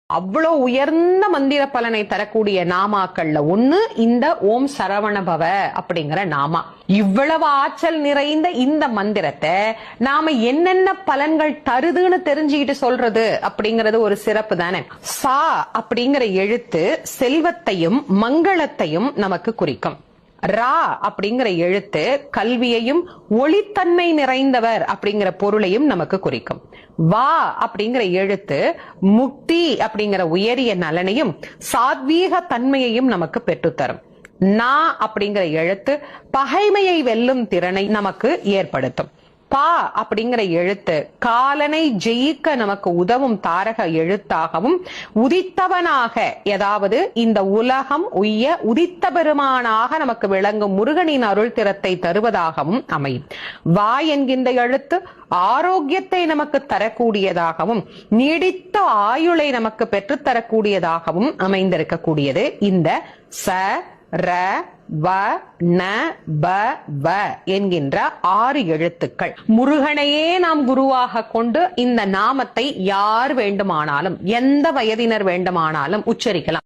அவ்வளவு உயர்ந்த மந்திர பலனை தரக்கூடிய நாமாக்கள்ல ஒண்ணு இந்த ஓம் சரவணபவ அப்படிங்கிற நாமா. இவ்வளவு ஆற்றல் நிறைந்த இந்த மந்திரத்தை நாம என்னென்ன பலன்கள் தருதுன்னு தெரிஞ்சுக்கிட்டு சொல்றது அப்படிங்கறது ஒரு சிறப்பு தானே. சா அப்படிங்கிற எழுத்து செல்வத்தையும் மங்களத்தையும் நமக்கு குறிக்கும். ரா அப்படிங்கிற எழுத்து கல்வியையும் ஒளித்தன்மை நிறைந்தவர் அப்படிங்கிற பொருளையும் நமக்கு குறிக்கும். வா அப்படிங்கிற எழுத்து முக்தி அப்படிங்கிற உயரிய நலனையும் சாத்வீக தன்மையையும் நமக்கு பெற்றுத்தரும். நா அப்படிங்கிற எழுத்து பகைமையை வெல்லும் திறனை நமக்கு ஏற்படுத்தும். பா அப்படிங்கிற எழுத்து காலனை ஜெயிக்க நமக்கு உதவும் தாரக எழுத்தாகவும் உதித்தவனாக, ஏதாவது இந்த உலகம் உய்ய உதித்த பெருமானாக நமக்கு விளங்கும் முருகனின் அருள் திறத்தை தருவதாகவும் அமையும். வா என்கின்ற எழுத்து ஆரோக்கியத்தை நமக்கு தரக்கூடியதாகவும் நீடித்த ஆயுளை நமக்கு பெற்றுத்தரக்கூடியதாகவும் அமைந்திருக்கக்கூடியது இந்த ச ர வ ந ப வ என்கின்ற 6 எழுத்துக்கள். முருகனையே நாம் குருவாக கொண்டு இந்த நாமத்தை யார் வேண்டுமானாலும் எந்த வயதினர் வேண்டுமானாலும் உச்சரிக்கலாம்.